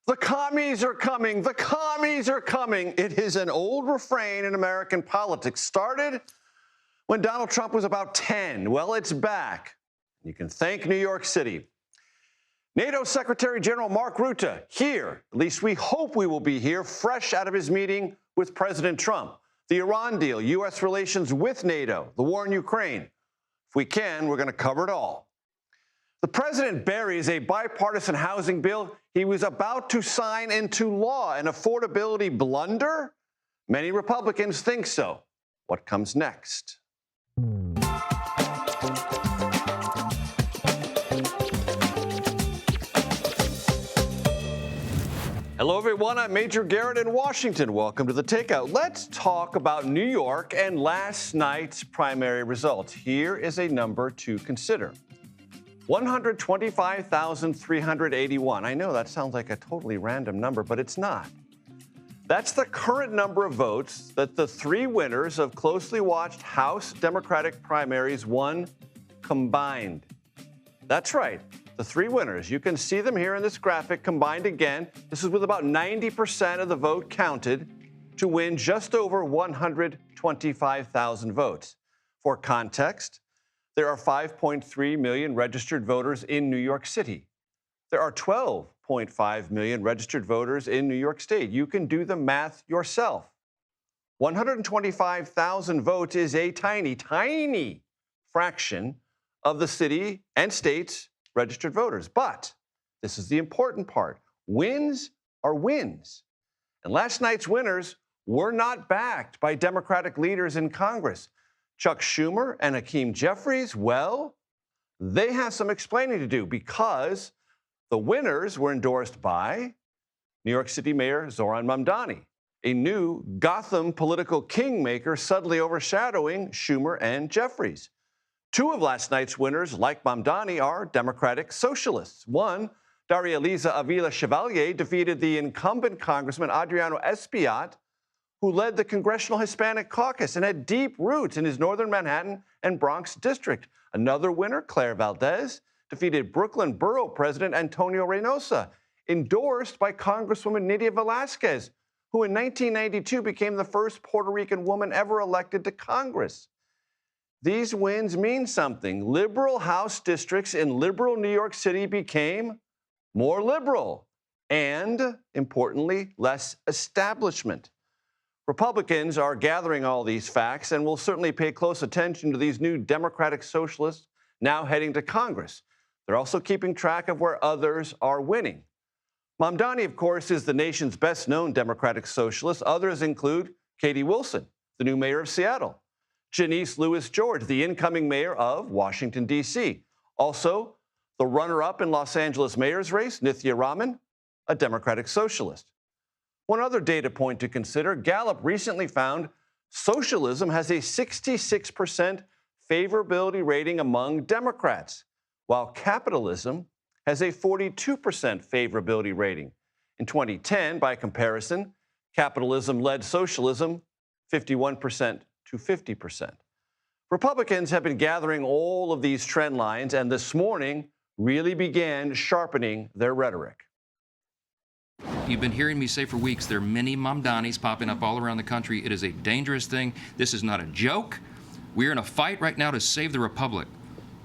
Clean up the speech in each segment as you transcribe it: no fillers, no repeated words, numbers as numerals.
The commies are coming. The commies are coming. It is an old refrain in American politics. Started when Donald Trump was about 10. Well, it's back. You can thank New York City. NATO Secretary General Mark Rutte here, at least we hope we will be here, fresh out of his meeting with President Trump. The Iran deal, U.S. relations with NATO, the war in Ukraine. If we can, we're going to cover it all. The president buries a bipartisan housing bill he was about to sign into law, an affordability blunder? Many Republicans think so. What comes next? Hello, everyone. I'm Major Garrett in Washington. Welcome to the Takeout. Let's talk about New York and last night's primary results. Here is a number to consider. 125,381. I know that sounds like a totally random number, but it's not. That's the current number of votes that the three winners of closely watched House Democratic primaries won combined. That's right. The three winners. You can see them here in this graphic combined again. This is with about 90% of the vote counted to win just over 125,000 votes. For context, there are 5.3 million registered voters in New York City. There are 12.5 million registered voters in New York State. You can do the math yourself. 125,000 votes is a tiny, tiny fraction of the city and state's registered voters. But this is the important part. Wins are wins. And last night's winners were not backed by Democratic leaders in Congress. Chuck Schumer and Hakeem Jeffries, well, they have some explaining to do because the winners were endorsed by New York City Mayor Zohran Mamdani, a new Gotham political kingmaker suddenly overshadowing Schumer and Jeffries. Two of last night's winners, like Mamdani, are Democratic socialists. One, Daria Liza Avila Chevalier, defeated the incumbent Congressman Adriano Espaillat, who led the Congressional Hispanic Caucus and had deep roots in his northern Manhattan and Bronx district. Another winner, Claire Valdez, defeated Brooklyn Borough President Antonio Reynosa, endorsed by Congresswoman Nydia Velázquez, who in 1992 became the first Puerto Rican woman ever elected to Congress. These wins mean something. Liberal House districts in liberal New York City became more liberal and, importantly, less establishment. Republicans are gathering all these facts and will certainly pay close attention to these new Democratic socialists now heading to Congress. They're also keeping track of where others are winning. Mamdani, of course, is the nation's best-known Democratic socialist. Others include Katie Wilson, the new mayor of Seattle, Janice Lewis-George, the incoming mayor of Washington, D.C. Also, the runner-up in Los Angeles mayor's race, Nithya Raman, a Democratic socialist. One other data point to consider, Gallup recently found socialism has a 66% favorability rating among Democrats, while capitalism has a 42% favorability rating. In 2010, by comparison, capitalism led socialism 51% to 50%. Republicans have been gathering all of these trend lines and this morning really began sharpening their rhetoric. You've been hearing me say for weeks there are many Mamdanis popping up all around the country. It is a dangerous thing. This is not a joke. We're in a fight right now to save the republic.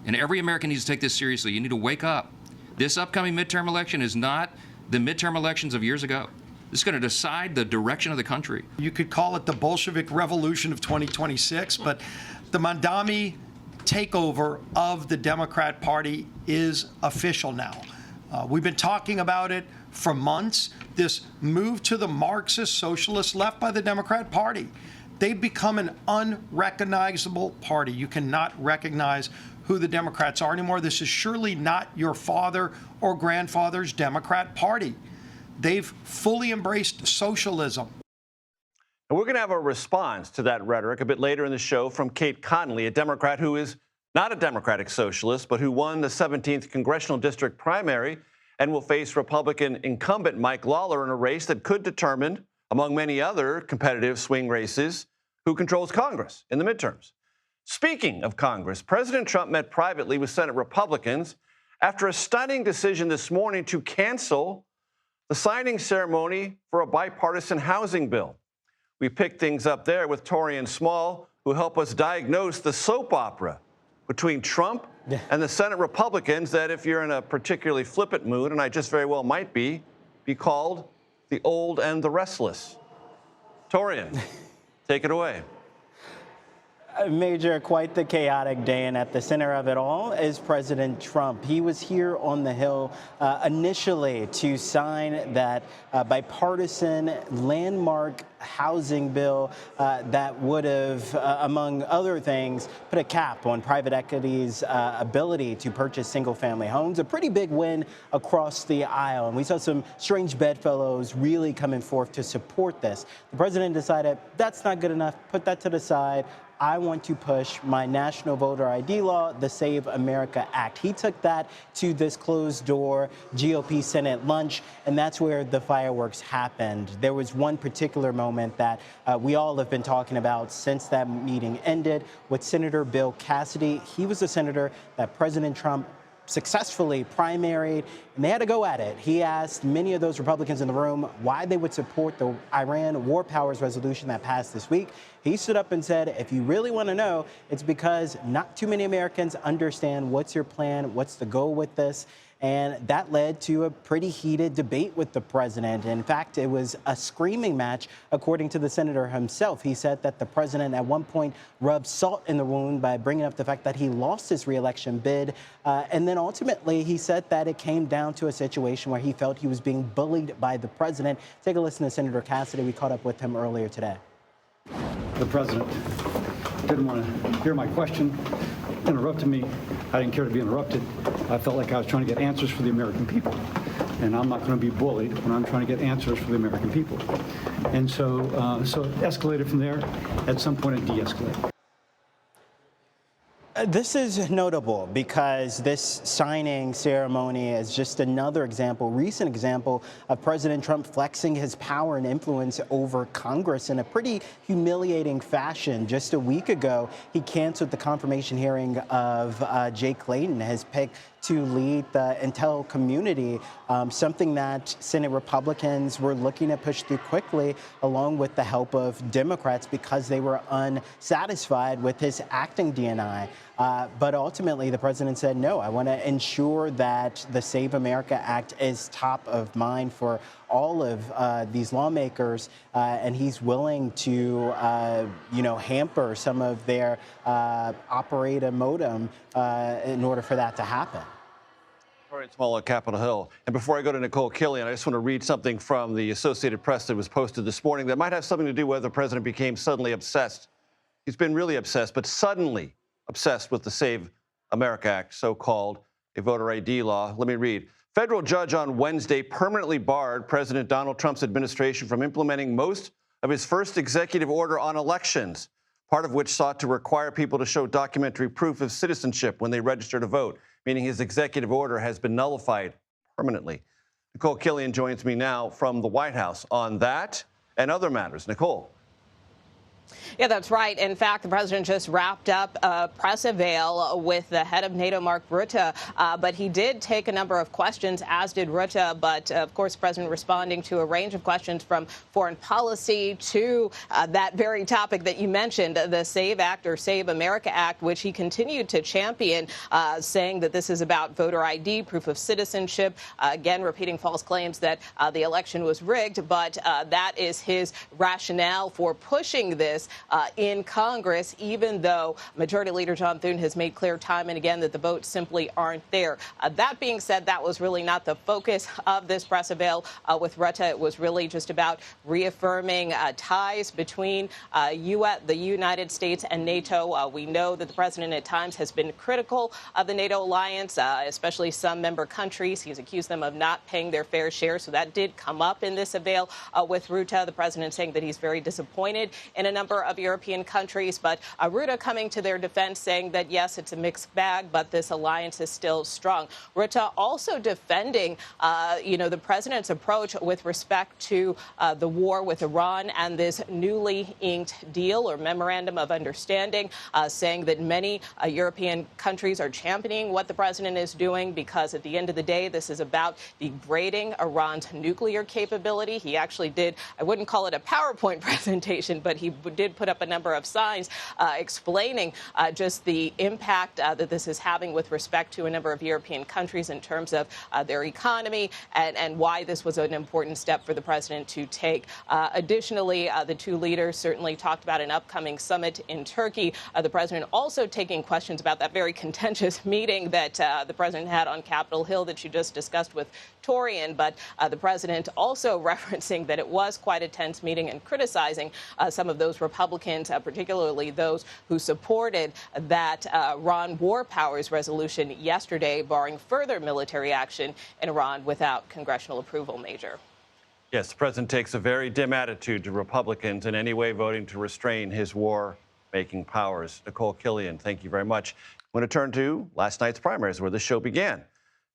And every American needs to take this seriously. You need to wake up. This upcoming midterm election is not the midterm elections of years ago. This is going to decide the direction of the country. You could call it the Bolshevik Revolution of 2026, but the Mamdani takeover of the Democrat Party is official now. We've been talking about it for months, this move to the Marxist socialist left by the Democrat Party. They've become an unrecognizable party. You cannot recognize who the Democrats are anymore. This is surely not your father or grandfather's Democrat Party. They've fully embraced socialism. And we're going to have a response to that rhetoric a bit later in the show from Kate Connolly, a Democrat who is not a Democratic socialist, but who won the 17th congressional district primary and will face Republican incumbent Mike Lawler in a race that could determine, among many other competitive swing races, who controls Congress in the midterms. Speaking of Congress, President Trump met privately with Senate Republicans after a stunning decision this morning to cancel the signing ceremony for a bipartisan housing bill. We picked things up there with Torian Small, who helped us diagnose the soap opera between Trump and the Senate Republicans that, if you're in a particularly flippant mood, and I just very well might be called the old and the restless. Torian, take it away. Major, quite the chaotic day, and at the center of it all is President Trump. He was here on the Hill initially to sign that bipartisan landmark housing bill that would have, among other things, put a cap on private equity's ability to purchase single-family homes. A pretty big win across the aisle, and we saw some strange bedfellows really coming forth to support this. The president decided that's not good enough, put that to the side. I want to push my national voter ID law, the Save America Act. He took that to this closed-door GOP Senate lunch, and that's where the fireworks happened. There was one particular moment that we all have been talking about since that meeting ended with Senator Bill Cassidy. He was a senator that President Trump successfully primaried, and they had to go at it. He asked many of those Republicans in the room why they would support the Iran war powers resolution that passed this week. He stood up and said, if you really want to know, it's because not too many Americans understand what's your plan, what's the goal with this. And that led to a pretty heated debate with the president. In fact, it was a screaming match, according to the senator himself. He said that the president at one point rubbed salt in the wound by bringing up the fact that he lost his reelection bid. And then ultimately, he said that it came down to a situation where he felt he was being bullied by the president. Take a listen to Senator Cassidy. We caught up with him earlier today. The president didn't want to hear my question, interrupted me. I didn't care to be interrupted. I felt like I was trying to get answers for the American people. And I'm not going to be bullied when I'm trying to get answers for the American people. And so it escalated from there. At some point, it de-escalated. This is notable because this signing ceremony is just another example, recent example of President Trump flexing his power and influence over Congress in a pretty humiliating fashion. Just a week ago, he canceled the confirmation hearing of Jay Clayton, his pick to lead the intel community, something that Senate Republicans were looking to push through quickly, along with the help of Democrats, because they were unsatisfied with his acting DNI. But ultimately, the president said, no, I want to ensure that the Save America Act is top of mind for all of these lawmakers, and he's willing to, hamper some of their operator modem in order for that to happen. Torian Small at Capitol Hill. And before I go to Nicole Killian, I just want to read something from the Associated Press that was posted this morning that might have something to do with whether the president became suddenly obsessed. He's been really obsessed, but suddenly obsessed with the Save America Act, so-called a voter ID law. Let me read. Federal judge on Wednesday permanently barred President Donald Trump's administration from implementing most of his first executive order on elections, part of which sought to require people to show documentary proof of citizenship when they register to vote, meaning his executive order has been nullified permanently. Nicole Killian joins me now from the White House on that and other matters. Nicole. Yeah, that's right. In fact, the president just wrapped up a press avail with the head of NATO, Mark Rutte, but he did take a number of questions, as did Rutte. But, of course, the president responding to a range of questions from foreign policy to that very topic that you mentioned, the SAVE Act or Save America Act, which he continued to champion, saying that this is about voter ID, proof of citizenship, again, repeating false claims that the election was rigged. But that is his rationale for pushing this in Congress, even though Majority Leader John Thune has made clear time and again that the votes simply aren't there. That being said, that was really not the focus of this press avail with Rutte. It was really just about reaffirming ties between the United States and NATO. We know that the president at times has been critical of the NATO alliance, especially some member countries. He's accused them of not paying their fair share. So that did come up in this avail with Rutte, the president saying that he's very disappointed in a number number of European countries. But Rutte coming to their defense, saying that, yes, it's a mixed bag, but this alliance is still strong. Rutte also defending, the president's approach with respect to the war with Iran and this newly inked deal or memorandum of understanding, saying that many European countries are championing what the president is doing because at the end of the day, this is about degrading Iran's nuclear capability. He actually did, I wouldn't call it a PowerPoint presentation, but he did put up a number of signs explaining just the impact that this is having with respect to a number of European countries in terms of their economy and why this was an important step for the president to take. Additionally, the two leaders certainly talked about an upcoming summit in Turkey. The president also taking questions about that very contentious meeting that the president had on Capitol Hill that you just discussed with Torian. But the president also referencing that it was quite a tense meeting and criticizing some of those Republicans, particularly those who supported that Iran war powers resolution yesterday, barring further military action in Iran without congressional approval, Major. Yes, the president takes a very dim attitude to Republicans in any way voting to restrain his war-making powers. Nicole Killian, thank you very much. I'm going to turn to last night's primaries, where this show began.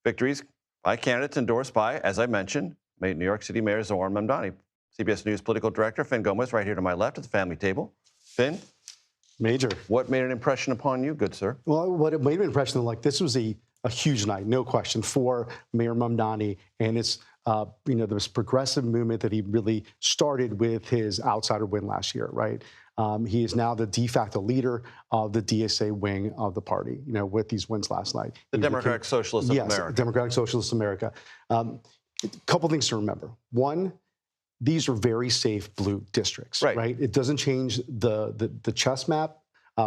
Victories by candidates endorsed by, as I mentioned, New York City Mayor Zohran Mamdani. CBS News political director Fin Gomez, right here to my left at the family table. Fin? Major. What made an impression upon you, good sir? Well, what made an impression, like, this was a huge night, no question, for Mayor Mamdani. And it's, this progressive movement that he really started with his outsider win last year, right? He is now the de facto leader of the DSA wing of the party, with these wins last night. The Democratic Socialists of America. Yes, Democratic Socialists of America. A couple things to remember. One, these are very safe blue districts, right? It doesn't change the chess map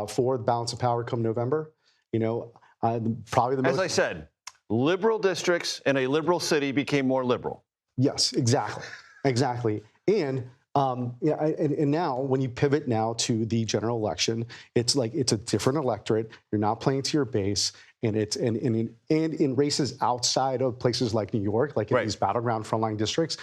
for the balance of power come November. Probably the most. As I said, liberal districts in a liberal city became more liberal. Yes, exactly. And and now when you pivot now to the general election, it's like it's a different electorate. You're not playing to your base, and it's and in races outside of places like New York, like in these battleground frontline districts,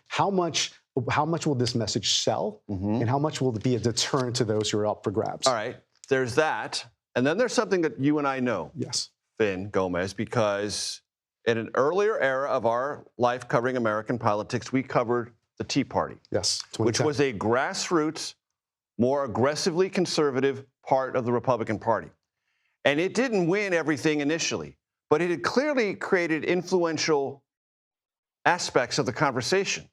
how much will this message sell, and how much will it be a deterrent to those who are up for grabs? All right, there's that, and then there's something that you and I know. Yes, Fin Gomez, because in an earlier era of our life covering American politics, we covered the Tea Party. Yes, which was a grassroots, more aggressively conservative part of the Republican Party. And it didn't win everything initially, but it had clearly created influential aspects of the conversation.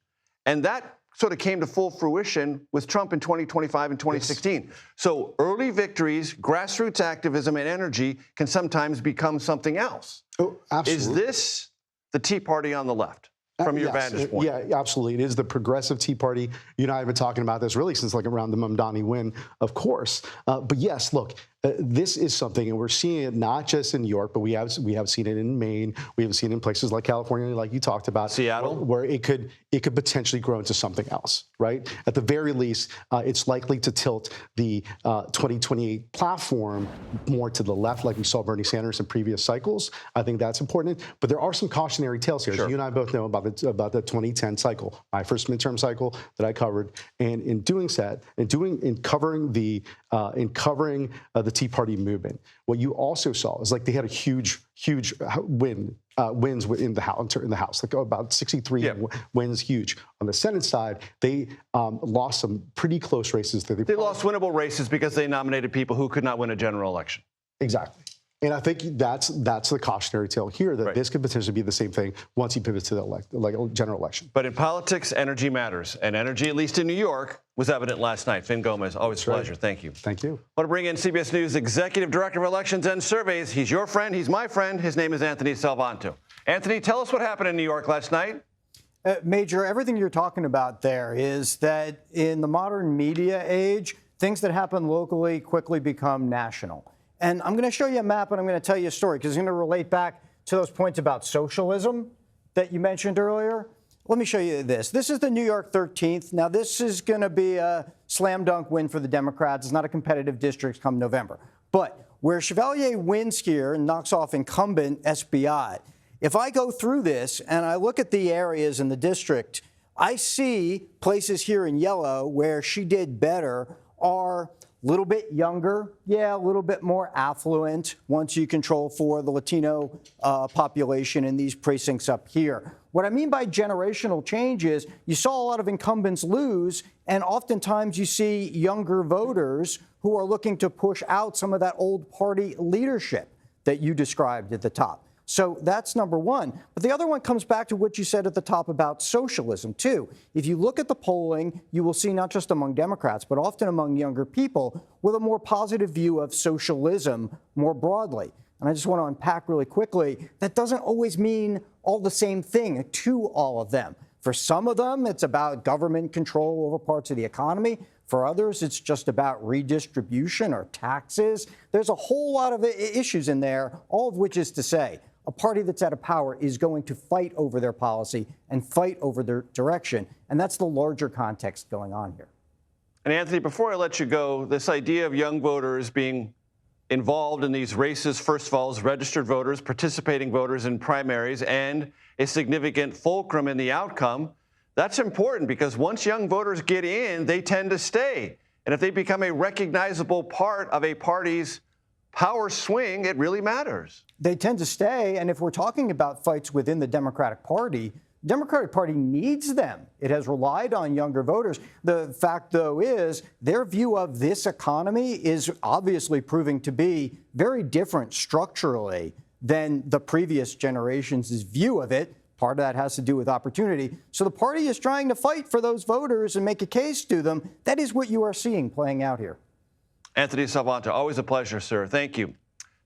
And that sort of came to full fruition with Trump in 2025 and 2016. Yes. So early victories, grassroots activism, and energy can sometimes become something else. Oh, absolutely. Is this the Tea Party on the left? From your vantage point. Yeah, absolutely. It is the progressive Tea Party. You and I have been talking about this really since like around the Mamdani win, of course. But yes, look, this is something, and we're seeing it not just in New York, but we have seen it in Maine. We have seen it in places like California, like you talked about, Seattle, where it could potentially grow into something else, right? At the very least, it's likely to tilt the 2028 platform more to the left, like we saw Bernie Sanders in previous cycles. I think that's important. But there are some cautionary tales here. Sure. As you and I both know about the 2010 cycle, my first midterm cycle that I covered, and in doing that, in covering the Tea Party movement, what you also saw is like they had a huge wins in the House, like about 63 wins, huge. On the Senate side, they lost some pretty close races. They lost winnable races because they nominated people who could not win a general election. Exactly. And I think that's the cautionary tale here, that this could potentially be the same thing once he pivots to the general election. But in politics, energy matters. And energy, at least in New York, was evident last night. Fin Gomez, always a pleasure. Thank you. Thank you. I want to bring in CBS News Executive Director of Elections and Surveys. He's your friend. He's my friend. His name is Anthony Salvanto. Anthony, tell us what happened in New York last night. Major, everything you're talking about there is that in the modern media age, things that happen locally quickly become national. And I'm going to show you a map, and I'm going to tell you a story, because it's going to relate back to those points about socialism that you mentioned earlier. Let me show you this. This is the New York 13th. Now, this is going to be a slam dunk win for the Democrats. It's not a competitive district come November. But where Chevalier wins here and knocks off incumbent SBI, if I go through this and I look at the areas in the district I see places here in yellow where she did better are a little bit younger, yeah, a little bit more affluent once you control for the Latino population in these precincts up here. What I mean by generational change is you saw a lot of incumbents lose, and oftentimes you see younger voters who are looking to push out some of that old party leadership that you described at the top. So that's number one. But the other one comes back to what you said at the top about socialism, too. If you look at the polling, you will see not just among Democrats, but often among younger people with a more positive view of socialism more broadly. And I just want to unpack really quickly, that doesn't always mean all the same thing to all of them. For some of them, it's about government control over parts of the economy. For others, it's just about redistribution or taxes. There's a whole lot of issues in there, all of which is to say, a party that's out of power is going to fight over their policy and fight over their direction. And that's the larger context going on here. And Anthony, before I let you go, this idea of young voters being involved in these races, first of all, as registered voters, participating voters in primaries, and a significant fulcrum in the outcome, that's important because once young voters get in, they tend to stay. And if they become a recognizable part of a party's power swing, it really matters. They tend to stay. And if we're talking about fights within the Democratic Party, the Democratic Party needs them. It has relied on younger voters. The fact, though, is their view of this economy is obviously proving to be very different structurally than the previous generation's view of it. Part of that has to do with opportunity. So the party is trying to fight for those voters and make a case to them. That is what you are seeing playing out here. Anthony Salvanta, always a pleasure, sir. Thank you.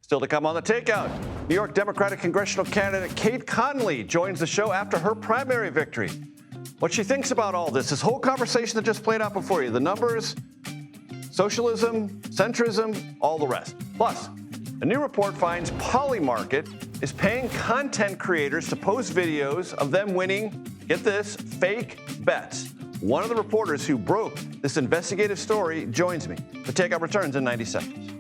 Still to come on The Takeout, New York Democratic congressional candidate Kate Conley joins the show after her primary victory. What she thinks about all this whole conversation that just played out before you, the numbers, socialism, centrism, all the rest. Plus, a new report finds Polymarket is paying content creators to post videos of them winning, get this, fake bets. One of the reporters who broke this investigative story joins me. The Takeout returns in 90 seconds.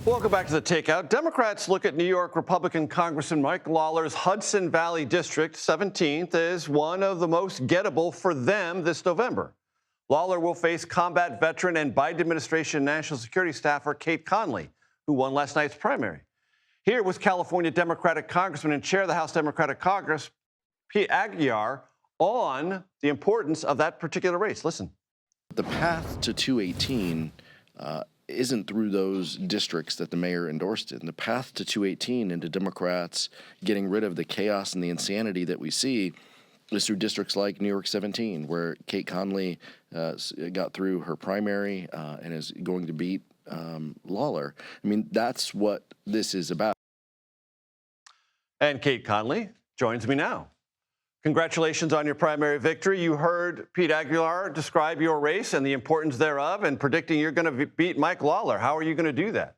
Welcome back to The Takeout. Democrats look at New York Republican Congressman Mike Lawler's Hudson Valley District 17th as one of the most gettable for them this November. Lawler will face combat veteran and Biden administration national security staffer Kate Conley, who won last night's primary. Here was California Democratic Congressman and chair of the House Democratic Caucus, Pete Aguilar, on the importance of that particular race. Listen. The path to 218 isn't through those districts that the mayor endorsed in. The path to 218 and to Democrats getting rid of the chaos and the insanity that we see is through districts like New York 17, where Kate Conley got through her primary and is going to beat Lawler. I mean, that's what this is about. And Kate Conley joins me now. Congratulations on your primary victory. You heard Pete Aguilar describe your race and the importance thereof and predicting you're going to beat Mike Lawler. How are you going to do that?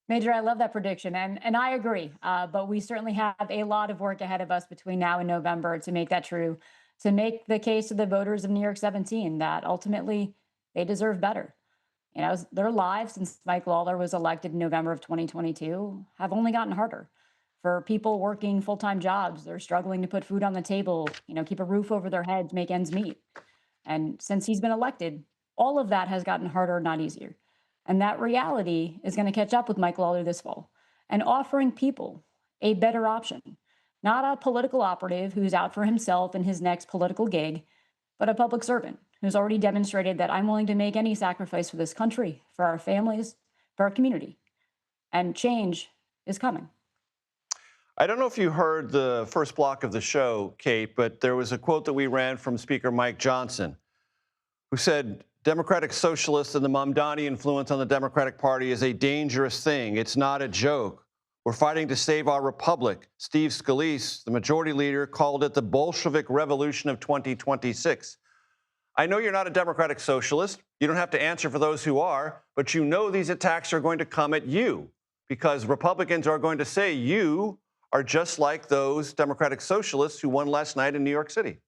Major, I love that prediction, and I agree. But we certainly have a lot of work ahead of us between now and November to make that true, to make the case to the voters of New York 17 that ultimately they deserve better. You know, their lives since Mike Lawler was elected in November of 2022 have only gotten harder. For people working full-time jobs, they're struggling to put food on the table, you know, keep a roof over their heads, make ends meet. And since he's been elected, all of that has gotten harder, not easier. And that reality is going to catch up with Mike Lawler this fall and offering people a better option, not a political operative who's out for himself and his next political gig, but a public servant who's already demonstrated that I'm willing to make any sacrifice for this country, for our families, for our community. And change is coming. I don't know if you heard the first block of the show, Kate, but there was a quote that we ran from Speaker Mike Johnson, who said, Democratic socialists and the Mamdani influence on the Democratic Party is a dangerous thing. It's not a joke. We're fighting to save our republic. Steve Scalise, the majority leader, called it the Bolshevik Revolution of 2026. I know you're not a Democratic socialist. You don't have to answer for those who are, but you know these attacks are going to come at you because Republicans are going to say you are just like those Democratic socialists who won last night in New York City.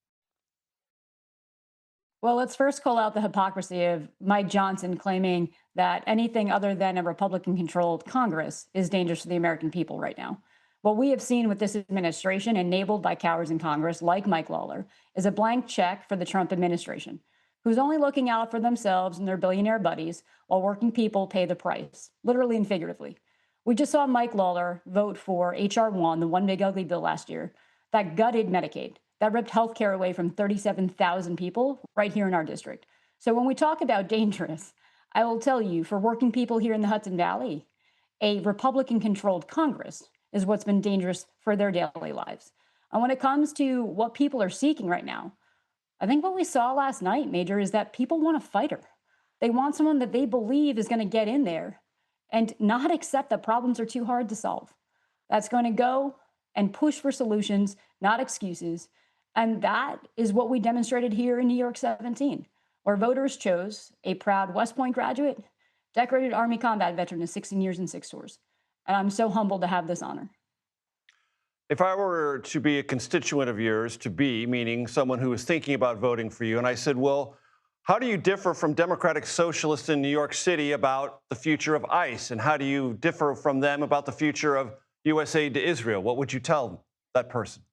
Well, let's first call out the hypocrisy of Mike Johnson claiming that anything other than a Republican controlled Congress is dangerous to the American people right now. What we have seen with this administration, enabled by cowards in Congress like Mike Lawler, is a blank check for the Trump administration, who's only looking out for themselves and their billionaire buddies while working people pay the price, literally and figuratively. We just saw Mike Lawler vote for H.R. 1, the one big ugly bill last year, that gutted Medicaid, that ripped health care away from 37,000 people right here in our district. So when we talk about dangerous, I will tell you, for working people here in the Hudson Valley, a Republican-controlled Congress is what's been dangerous for their daily lives. And when it comes to what people are seeking right now, I think what we saw last night, Major, is that people want a fighter. They want someone that they believe is going to get in there and not accept that problems are too hard to solve. That's going to go and push for solutions, not excuses. And that is what we demonstrated here in New York 17, where voters chose a proud West Point graduate, decorated Army combat veteran of 16 years and 6 tours. And I'm so humbled to have this honor. If I were to be a constituent of yours, to be, meaning someone who was thinking about voting for you, and I said, well, how do you differ from Democratic socialists in New York City about the future of ICE? And how do you differ from them about the future of U.S. aid to Israel? What would you tell that person?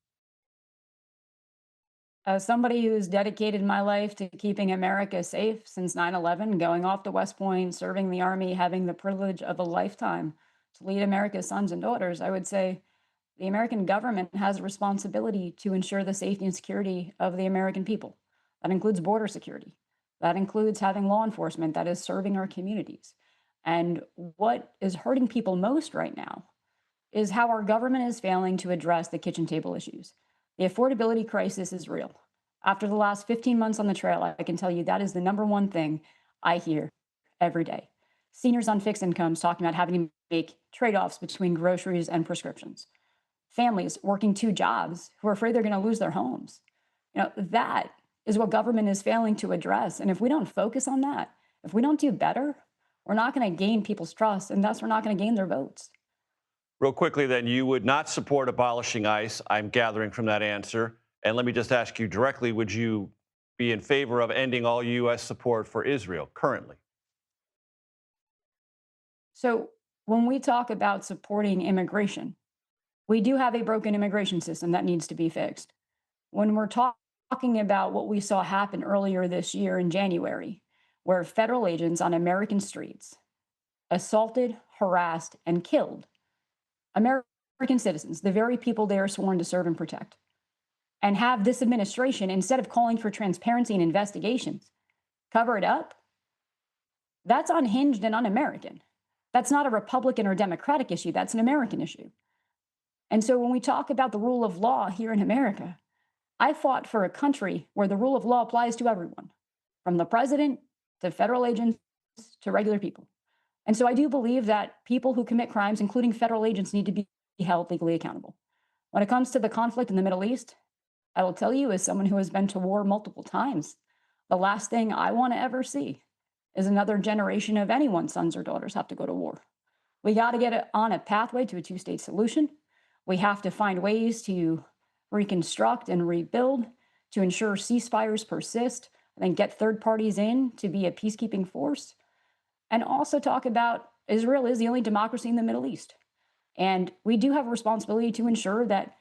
As somebody who's dedicated my life to keeping America safe since 9/11, going off to West Point, serving the Army, having the privilege of a lifetime to lead America's sons and daughters, I would say the American government has a responsibility to ensure the safety and security of the American people. That includes border security. That includes having law enforcement that is serving our communities. And what is hurting people most right now is how our government is failing to address the kitchen table issues. The affordability crisis is real. After the last 15 months on the trail, I can tell you that is the number one thing I hear every day. Seniors on fixed incomes talking about having to make trade-offs between groceries and prescriptions. Families working 2 jobs who are afraid they're going to lose their homes. That is what government is failing to address. And if we don't focus on that, if we don't do better, we're not going to gain people's trust, and thus we're not going to gain their votes. Real quickly, then, you would not support abolishing ICE, I'm gathering from that answer. And let me just ask you directly, would you be in favor of ending all U.S. support for Israel currently? So when we talk about supporting immigration, we do have a broken immigration system that needs to be fixed. When we're talking about what we saw happen earlier this year in January, where federal agents on American streets assaulted, harassed, and killed American citizens, the very people they are sworn to serve and protect, and have this administration, instead of calling for transparency and investigations, cover it up, that's unhinged and un-American. That's not a Republican or Democratic issue. That's an American issue. And so when we talk about the rule of law here in America, I fought for a country where the rule of law applies to everyone, from the president to federal agents to regular people. And so I do believe that people who commit crimes, including federal agents, need to be held legally accountable. When it comes to the conflict in the Middle East, I will tell you, as someone who has been to war multiple times, the last thing I want to ever see is another generation of anyone's sons or daughters have to go to war. We got to get on a pathway to a 2-state solution. We have to find ways to reconstruct and rebuild to ensure ceasefires persist, and then get third parties in to be a peacekeeping force. And also talk about Israel is the only democracy in the Middle East. And we do have a responsibility to ensure that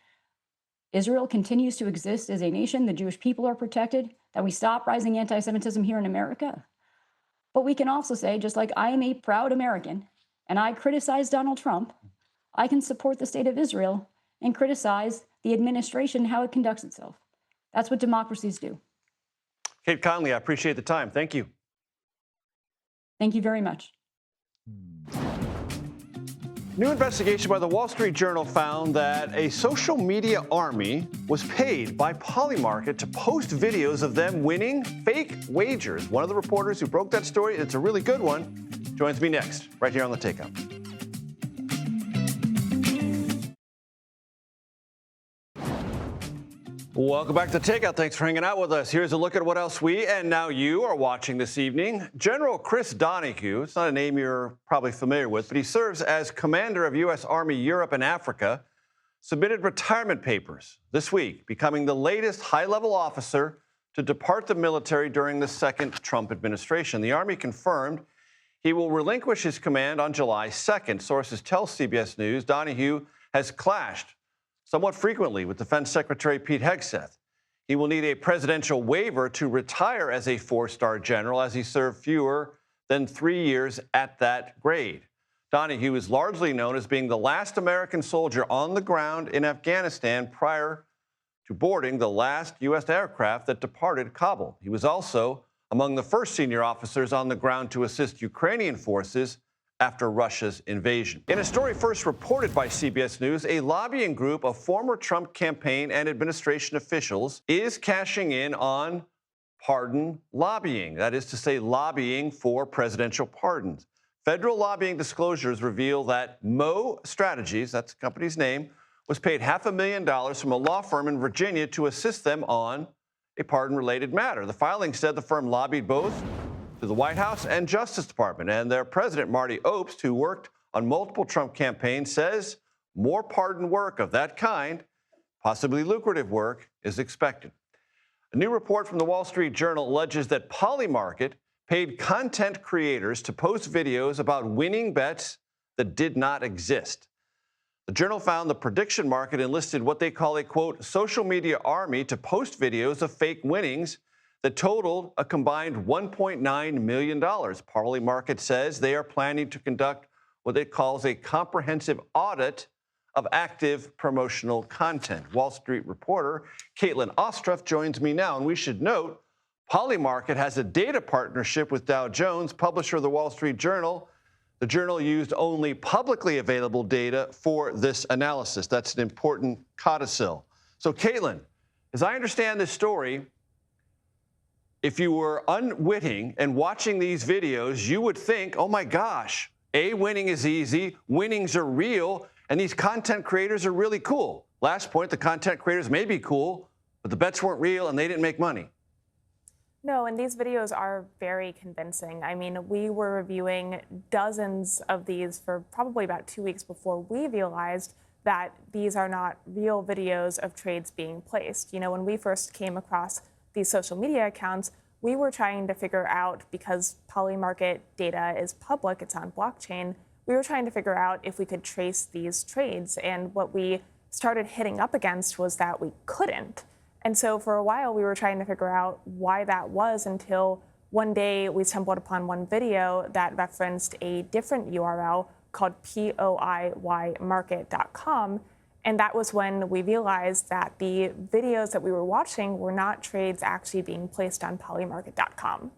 Israel continues to exist as a nation, the Jewish people are protected, that we stop rising anti-Semitism here in America. But we can also say, just like I am a proud American and I criticize Donald Trump, I can support the state of Israel and criticize the administration, how it conducts itself. That's what democracies do. Kate Conley, I appreciate the time. Thank you. Thank you very much. New investigation by the Wall Street Journal found that a social media army was paid by Polymarket to post videos of them winning fake wagers. One of the reporters who broke that story, it's a really good one, joins me next, right here on The Takeout. Welcome back to Takeout. Thanks for hanging out with us. Here's a look at what else we and now you are watching this evening. General Chris Donahue, it's not a name you're probably familiar with, but he serves as commander of U.S. Army Europe and Africa, submitted retirement papers this week, becoming the latest high-level officer to depart the military during the second Trump administration. The Army confirmed he will relinquish his command on July 2nd. Sources tell CBS News Donahue has clashed somewhat frequently with Defense Secretary Pete Hegseth. He will need a presidential waiver to retire as a four-star general, as he served fewer than 3 years at that grade. Donahue is largely known as being the last American soldier on the ground in Afghanistan prior to boarding the last U.S. aircraft that departed Kabul. He was also among the first senior officers on the ground to assist Ukrainian forces after Russia's invasion. In a story first reported by CBS News, a lobbying group of former Trump campaign and administration officials is cashing in on pardon lobbying. That is to say, lobbying for presidential pardons. Federal lobbying disclosures reveal that Mo Strategies, that's the company's name, was paid $500,000 from a law firm in Virginia to assist them on a pardon-related matter. The filing said the firm lobbied both to the White House and Justice Department, and their president, Marty Obst, who worked on multiple Trump campaigns, says more pardon work of that kind, possibly lucrative work, is expected. A new report from the Wall Street Journal alleges that Polymarket paid content creators to post videos about winning bets that did not exist. The Journal found the prediction market enlisted what they call a, quote, social media army to post videos of fake winnings that totaled a combined $1.9 million. Polymarket says they are planning to conduct what it calls a comprehensive audit of active promotional content. Wall Street reporter Caitlin Ostroff joins me now, and we should note Polymarket has a data partnership with Dow Jones, publisher of the Wall Street Journal. The Journal used only publicly available data for this analysis. That's an important codicil. So, Caitlin, as I understand this story, if you were unwitting and watching these videos, you would think, oh my gosh, winning is easy, winnings are real, and these content creators are really cool. Last point, the content creators may be cool, but the bets weren't real and they didn't make money. No, and these videos are very convincing. I mean, we were reviewing dozens of these for probably about 2 weeks before we realized that these are not real videos of trades being placed. You know, when we first came across these social media accounts, we were trying to figure out, because Polymarket data is public, it's on blockchain, we were trying to figure out if we could trace these trades. And what we started hitting up against was that we couldn't. And so for a while, we were trying to figure out why that was, until one day we stumbled upon one video that referenced a different URL called POIYmarket.com. And that was when we realized that the videos that we were watching were not trades actually being placed on Polymarket.com.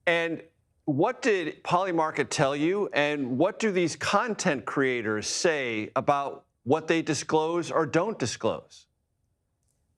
And what did Polymarket tell you, and what do these content creators say about what they disclose or don't disclose?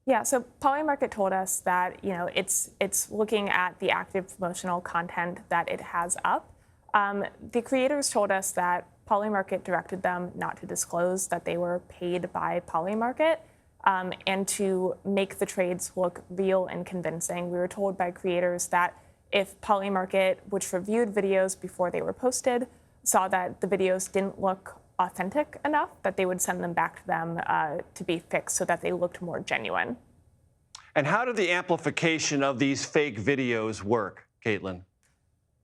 Yeah, so Polymarket told us that, you know, it's looking at the active promotional content that it has up. The creators told us that Polymarket directed them not to disclose that they were paid by Polymarket, and to make the trades look real and convincing. We were told by creators that if Polymarket, which reviewed videos before they were posted, saw that the videos didn't look authentic enough, that they would send them back to them to be fixed so that they looked more genuine. And how did the amplification of these fake videos work, Caitlin?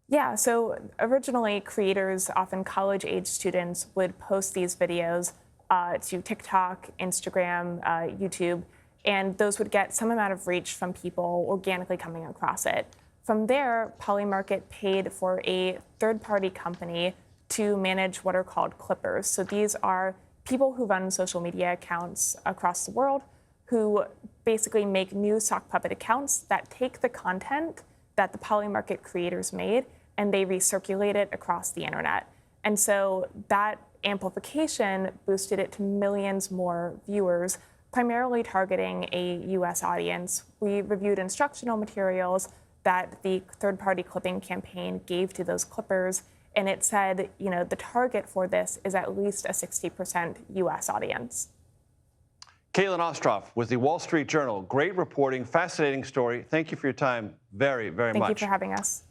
Yeah, so originally creators, often college-age students, would post these videos to TikTok, Instagram, YouTube, and those would get some amount of reach from people organically coming across it. From there, Polymarket paid for a third-party company to manage what are called clippers. So these are people who run social media accounts across the world who basically make new sock puppet accounts that take the content that the Polymarket creators made and they recirculate it across the internet. And so that amplification boosted it to millions more viewers, primarily targeting a US audience. We reviewed instructional materials that the third-party clipping campaign gave to those clippers, and it said, you know, the target for this is at least a 60% US audience. Caitlin Ostroff with the Wall Street Journal. Great reporting, fascinating story. Thank you for your time very, very much. Thank you for having us.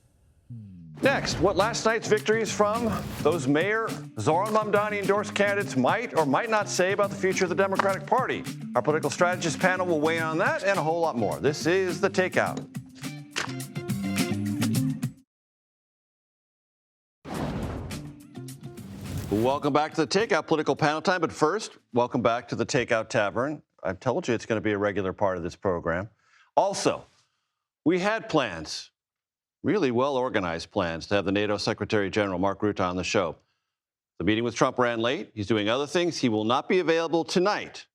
Next, what last night's victories from those Mayor Zoran Mamdani-endorsed candidates might or might not say about the future of the Democratic Party. Our political strategist panel will weigh in on that and a whole lot more. This is The Takeout. Welcome back to The Takeout political panel time. But first, welcome back to the Takeout Tavern. I've told you it's going to be a regular part of this program. Also, we had plans, really well-organized plans, to have the NATO Secretary General Mark Rutte on the show. The meeting with Trump ran late. He's doing other things. He will not be available tonight,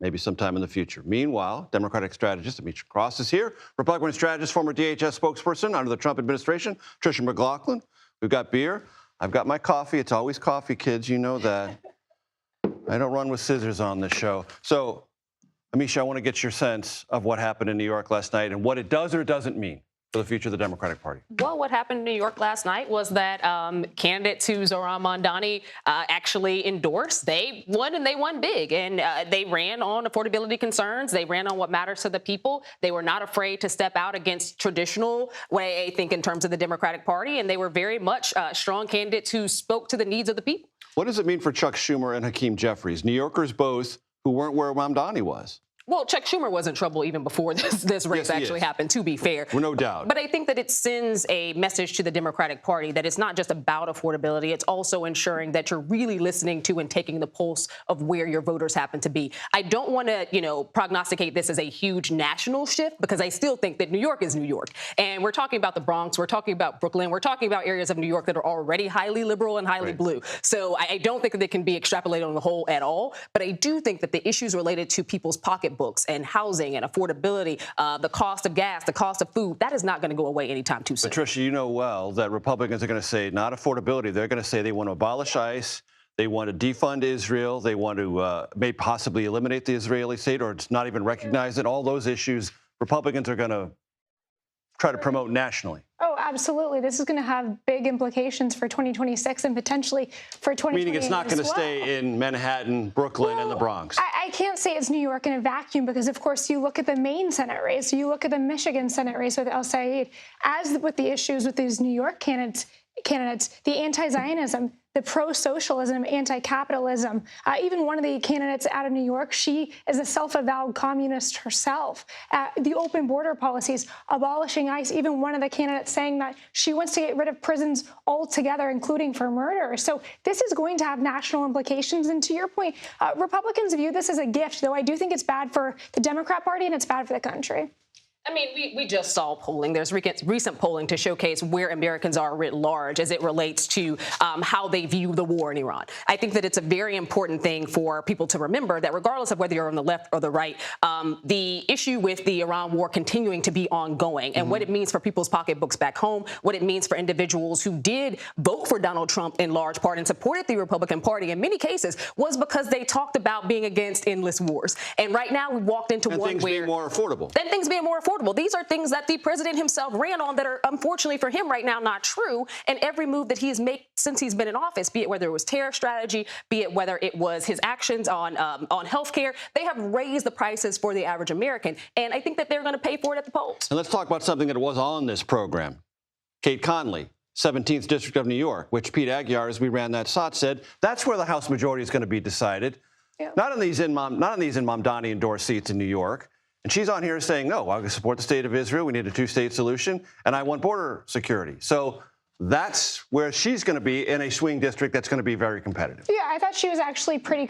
maybe sometime in the future. Meanwhile, Democratic strategist Demetri Cross is here. Republican strategist, former DHS spokesperson under the Trump administration, Tricia McLaughlin. We've got beer. I've got my coffee. It's always coffee, kids. You know that. I don't run with scissors on this show. So, Amisha, I want to get your sense of what happened in New York last night and what it does or doesn't mean for the future of the Democratic Party. Well, what happened in New York last night was that candidates who Zoran Mamdani actually endorsed, they won, and they won big. And they ran on affordability concerns. They ran on what matters to the people. They were not afraid to step out against traditional way, I think, in terms of the Democratic Party. And they were very much strong candidates who spoke to the needs of the people. What does it mean for Chuck Schumer and Hakeem Jeffries, New Yorkers both, who weren't where Mamdani was? Well, Chuck Schumer was in trouble even before this race actually happened, to be fair. Well, no doubt. But I think that it sends a message to the Democratic Party that it's not just about affordability. It's also ensuring that you're really listening to and taking the pulse of where your voters happen to be. I don't want to, prognosticate this as a huge national shift, because I still think that New York is New York. And we're talking about the Bronx. We're talking about Brooklyn. We're talking about areas of New York that are already highly liberal and highly blue. So I don't think that they can be extrapolated on the whole at all. But I do think that the issues related to people's pocketbooks and housing and affordability, the cost of gas, the cost of food, that is not going to go away anytime too soon. Patricia, you know well that Republicans are going to say not affordability. They're going to say they want to abolish ICE. They want to defund Israel. They want to maybe possibly eliminate the Israeli state, or it's not even recognize it. All those issues Republicans are going to try to promote nationally. Oh, absolutely. This is going to have big implications for 2026 and potentially for 2028. Meaning it's not going to stay in Manhattan, Brooklyn, and the Bronx. I can't say it's New York in a vacuum, because, of course, you look at the Maine Senate race, you look at the Michigan Senate race with El Said, as with the issues with these New York candidates, the anti-Zionism, the pro-socialism, anti-capitalism. Even one of the candidates out of New York, she is a self-avowed communist herself. The open border policies, abolishing ICE, even one of the candidates saying that she wants to get rid of prisons altogether, including for murder. So this is going to have national implications. And to your point, Republicans view this as a gift, though I do think it's bad for the Democrat Party and it's bad for the country. I mean, we just saw polling. There's recent polling to showcase where Americans are writ large as it relates to how they view the war in Iran. I think that it's a very important thing for people to remember that regardless of whether you're on the left or the right, the issue with the Iran war continuing to be ongoing and what it means for people's pocketbooks back home, what it means for individuals who did vote for Donald Trump in large part and supported the Republican Party in many cases was because they talked about being against endless wars. And right now we walked into one where things being more affordable. Then things being more affordable. These are things that the president himself ran on that are, unfortunately for him right now, not true. And every move that he's made since he's been in office, be it whether it was tariff strategy, be it whether it was his actions on health care, they have raised the prices for the average American. And I think that they're going to pay for it at the polls. And let's talk about something that was on this program. Kate Conley, 17th District of New York, which Pete Aguiar, as we ran that SOT, said that's where the House majority is going to be decided. Yeah. Not on these in Mamdani-endorsed seats in New York. And she's on here saying, no, I support the state of Israel. We need a two-state solution, and I want border security. So that's where she's going to be in a swing district that's going to be very competitive. Yeah, I thought she was actually pretty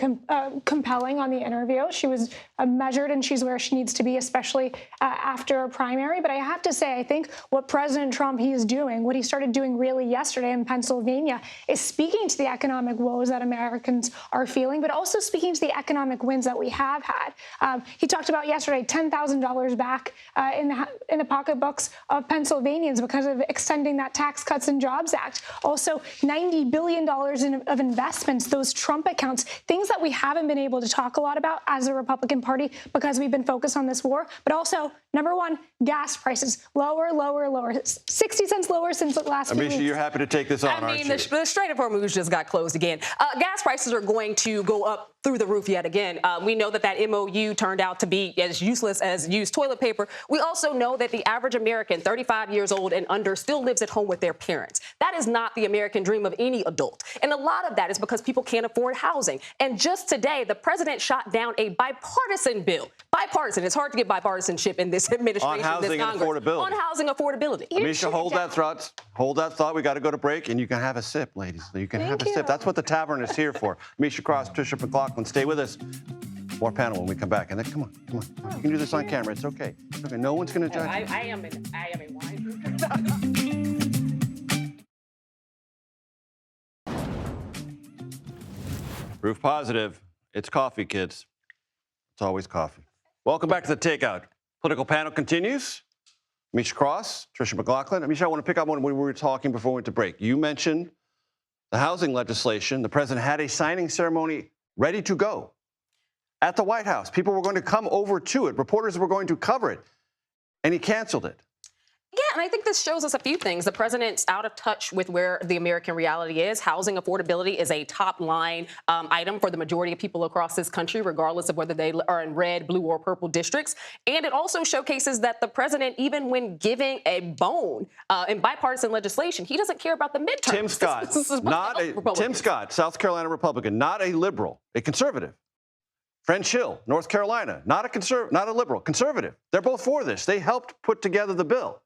compelling on the interview. She was measured, and she's where she needs to be, especially after a primary. But I have to say, I think what President Trump is doing, what he started doing really yesterday in Pennsylvania, is speaking to the economic woes that Americans are feeling, but also speaking to the economic wins that we have had. He talked about yesterday $10,000 back in the pocketbooks of Pennsylvanians because of extending that Tax Cuts and and Jobs Act. Also, $90 billion of investments, those Trump accounts, things that we haven't been able to talk a lot about as a Republican Party because we've been focused on this war. But also, number one, gas prices lower, lower, lower. 60 cents lower since the last few weeks. Amisha, you're happy to take this on, I mean, aren't you? the Strait of Hormuz just got closed again. Gas prices are going to go up through the roof yet again. We know that MOU turned out to be as useless as used toilet paper. We also know that the average American, 35 years old and under, still lives at home with their parents. That is not the American dream of any adult. And a lot of that is because people can't afford housing. And just today, the president shot down a bipartisan bill. Bipartisan. It's hard to get bipartisanship in this administration, on housing and affordability. On housing affordability. Amisha, hold that thought. Hold that thought. We got to go to break, and you can have a sip, ladies. You can have a sip. That's what the tavern is here for. Amisha Cross, Tricia McLaughlin, stay with us. More panel when we come back. And then, come on. You can do this on camera. It's okay. It's okay. No one's going to judge you. I am a wine. Proof positive. It's coffee, kids. It's always coffee. Welcome back to the Takeout. Political panel continues. Amisha Cross, Tricia McLaughlin. Amisha, I want to pick up on when we were talking before we went to break. You mentioned the housing legislation. The president had a signing ceremony ready to go at the White House. People were going to come over to it. Reporters were going to cover it. And he canceled it. Yeah, and I think this shows us a few things. The president's out of touch with where the American reality is. Housing affordability is a top line item for the majority of people across this country, regardless of whether they are in red, blue, or purple districts. And it also showcases that the president, even when giving a bone in bipartisan legislation, he doesn't care about the midterms. Tim Scott, South Carolina Republican, not a liberal, a conservative. French Hill, North Carolina, not a liberal, conservative. They're both for this. They helped put together the bill.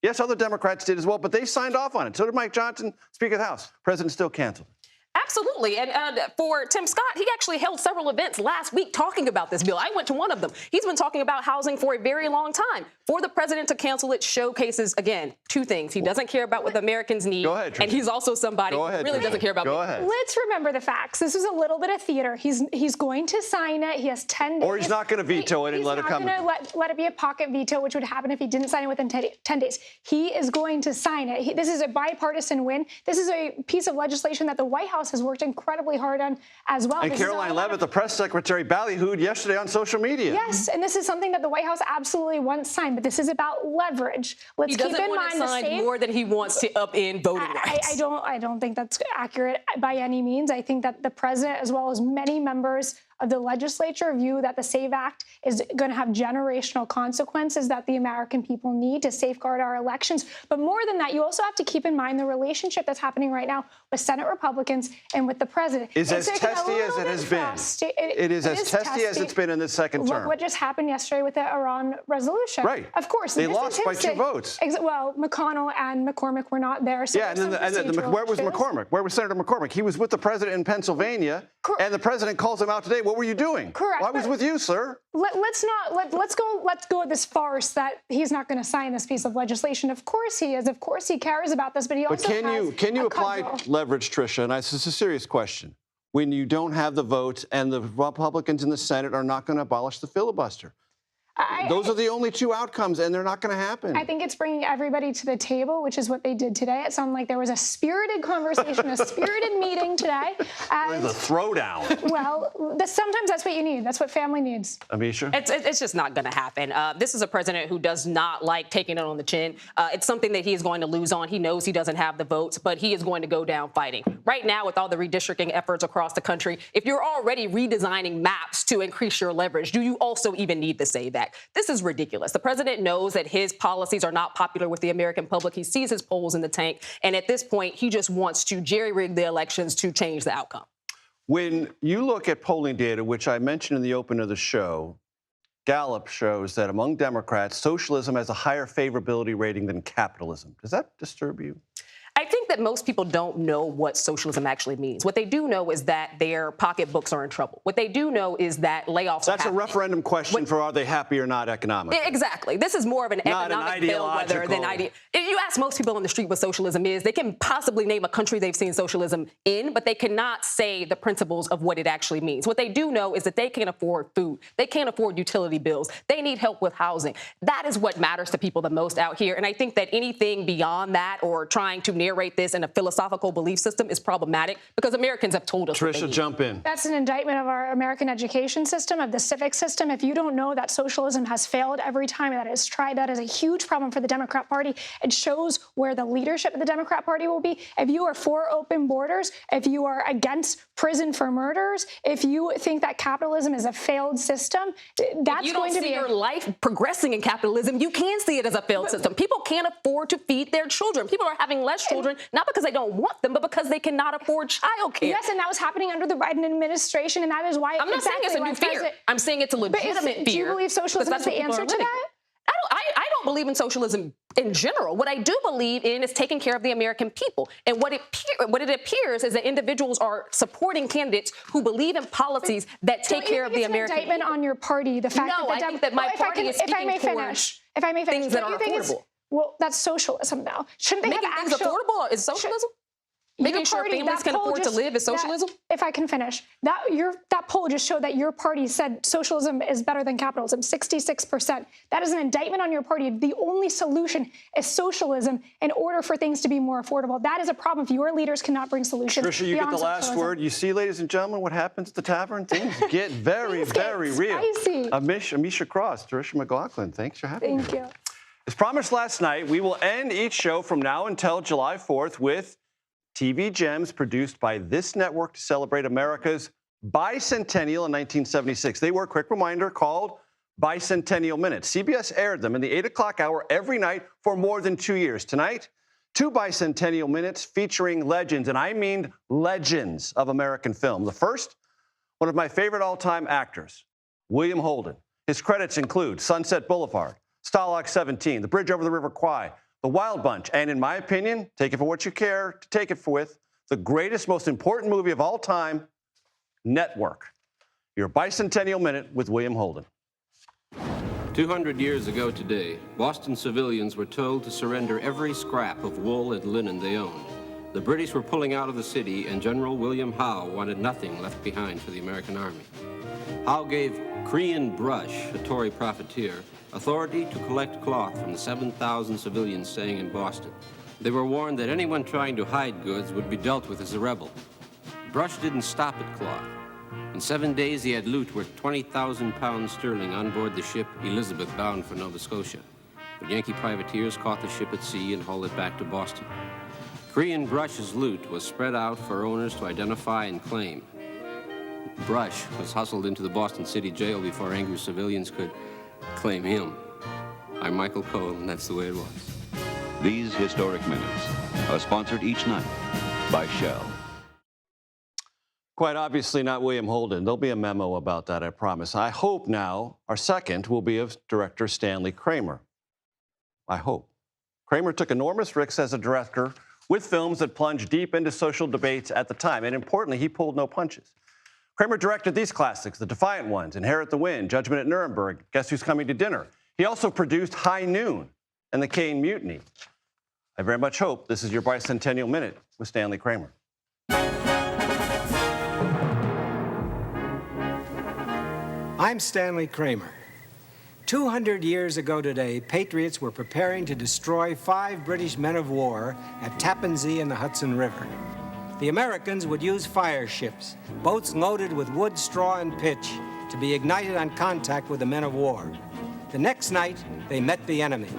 Yes, other Democrats did as well, but they signed off on it. So did Mike Johnson, Speaker of the House. President still canceled it. Absolutely. And for Tim Scott, he actually held several events last week talking about this bill. I went to one of them. He's been talking about housing for a very long time. For the president to cancel it showcases, again, two things. He doesn't care about what the Americans need. Go ahead, Tricia. And he's also somebody who really doesn't care about Go ahead. Let's remember the facts. This is a little bit of theater. He's going to sign it. He has 10 days. Or he's not going to veto it and let it come. He's not going to let it be a pocket veto, which would happen if he didn't sign it within 10 days. He is going to sign it. This is a bipartisan win. This is a piece of legislation that the White House has worked incredibly hard on as well. And Caroline Leavitt, the press secretary, ballyhooed yesterday on social media. Yes, and this is something that the White House absolutely wants signed, but this is about leverage. Let's keep in mind the same. More than he wants to upend voting rights. I don't think that's accurate by any means. I think that the president, as well as many members of the legislature, view that the SAVE Act is going to have generational consequences that the American people need to safeguard our elections. But more than that, you also have to keep in mind the relationship that's happening right now with Senate Republicans and with the president. Is as testy as it has been. It is as testy as it's been in this second term. Look what just happened yesterday with the Iran resolution. Right. Of course. They lost by 2 votes. Well, McConnell and McCormick were not there. So yeah, and where was McCormick? Where was Senator McCormick? He was with the president in Pennsylvania, and the president calls him out today. What were you doing? Correct. Well, I was with you, sir. Let's go with this farce that he's not going to sign this piece of legislation. Of course he is. Of course he cares about this, but he also can you apply leverage, Tricia? And this is a serious question. When you don't have the votes and the Republicans in the Senate are not going to abolish the filibuster. Those are the only two outcomes, and they're not going to happen. I think it's bringing everybody to the table, which is what they did today. It sounded like there was a spirited conversation, a spirited meeting today. And the throwdown. Well, sometimes that's what you need. That's what family needs. Amisha? It's just not going to happen. This is a president who does not like taking it on the chin. It's something that he is going to lose on. He knows he doesn't have the votes, but he is going to go down fighting. Right now, with all the redistricting efforts across the country, if you're already redesigning maps to increase your leverage, do you also even need the SAVE Act? This is ridiculous. The president knows that his policies are not popular with the American public. He sees his polls in the tank. And at this point, he just wants to jerry-rig the elections to change the outcome. When you look at polling data, which I mentioned in the open of the show, Gallup shows that among Democrats, socialism has a higher favorability rating than capitalism. Does that disturb you? I think that most people don't know what socialism actually means. What they do know is that their pocketbooks are in trouble. What they do know is that layoffs are happening. That's a referendum question for are they happy or not economically. Exactly. This is more of an economic bellwether than idea. If you ask most people on the street what socialism is, they can possibly name a country they've seen socialism in, but they cannot say the principles of what it actually means. What they do know is that they can't afford food. They can't afford utility bills. They need help with housing. That is what matters to people the most out here. And I think that anything beyond that or trying to narrate this in a philosophical belief system is problematic because Americans have told us. Tricia, jump in. That's an indictment of our American education system, of the civic system. If you don't know that socialism has failed every time that it's tried, that is a huge problem for the Democrat Party. It shows where the leadership of the Democrat Party will be. If you are for open borders, if you are against prison for murderers, if you think that capitalism is a failed system, that's going to be your life progressing in capitalism. You can see it as a failed system. People can't afford to feed their children. People are having less children, not because they don't want them, but because they cannot afford childcare. Yes, and that was happening under the Biden administration, and that is why. I'm not saying it's a new fear. I'm saying it's a legitimate fear. Do you believe socialism is the answer to that? I don't believe in socialism in general. What I do believe in is taking care of the American people. And what it appears is that individuals are supporting candidates who believe in policies that take care of the American people. It's an indictment on your party, the fact that I think that my party is speaking towards things that are affordable. Well, that's socialism now. Shouldn't they Making have things affordable is socialism? Making sure families can afford to live is socialism? If I can finish, that poll just showed that your party said socialism is better than capitalism, 66%. That is an indictment on your party. The only solution is socialism in order for things to be more affordable. That is a problem if your leaders cannot bring solutions. Tricia, you get the last word. You see, ladies and gentlemen, what happens at the tavern? Things get very, very real. Spicy. Amisha Cross, Tricia McLaughlin, thanks for having me. Thank you. As promised last night, we will end each show from now until July 4th with TV gems produced by this network to celebrate America's bicentennial in 1976. They were, a quick reminder, called Bicentennial Minutes. CBS aired them in the 8 o'clock hour every night for more than 2 years. Tonight, 2 Bicentennial Minutes featuring legends, and I mean legends of American film. The first, one of my favorite all-time actors, William Holden. His credits include Sunset Boulevard, Stalag 17, The Bridge Over the River Kwai, The Wild Bunch, and in my opinion, take it for what you care to take it for with, the greatest, most important movie of all time, Network. Your Bicentennial Minute with William Holden. 200 years ago today, Boston civilians were told to surrender every scrap of wool and linen they owned. The British were pulling out of the city, and General William Howe wanted nothing left behind for the American Army. Howe gave Korean Brush, a Tory profiteer, authority to collect cloth from the 7,000 civilians staying in Boston. They were warned that anyone trying to hide goods would be dealt with as a rebel. Brush didn't stop at cloth. In 7 days, he had loot worth 20,000 pounds sterling on board the ship Elizabeth, bound for Nova Scotia. But Yankee privateers caught the ship at sea and hauled it back to Boston. Korean Brush's loot was spread out for owners to identify and claim. Brush was hustled into the Boston City Jail before angry civilians could claim him. I'm Michael Cole, and that's the way it was. These historic minutes are sponsored each night by Shell. Quite obviously not William Holden. There'll be a memo about that, I promise. I hope now our second will be of director Stanley Kramer. I hope. Kramer took enormous risks as a director with films that plunged deep into social debates at the time, and importantly, he pulled no punches. Kramer directed these classics, The Defiant Ones, Inherit the Wind, Judgment at Nuremberg, Guess Who's Coming to Dinner. He also produced High Noon and The Caine Mutiny. I very much hope this is your Bicentennial Minute with Stanley Kramer. I'm Stanley Kramer. 200 years ago today, patriots were preparing to destroy 5 British men of war at Tappan Zee in the Hudson River. The Americans would use fire ships, boats loaded with wood, straw, and pitch, to be ignited on contact with the men of war. The next night, they met the enemy.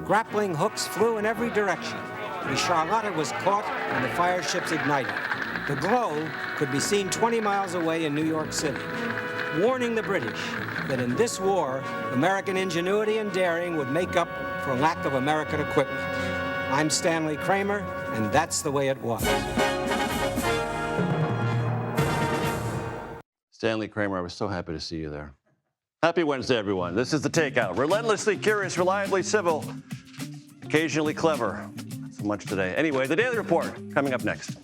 Grappling hooks flew in every direction. The Charlotta was caught and the fire ships ignited. The glow could be seen 20 miles away in New York City, warning the British that in this war, American ingenuity and daring would make up for lack of American equipment. I'm Stanley Kramer, and that's the way it was. Stanley Kramer, I was so happy to see you there. Happy Wednesday, everyone. This is The Takeout. Relentlessly curious, reliably civil, occasionally clever. Not so much today. Anyway, the Daily Report coming up next.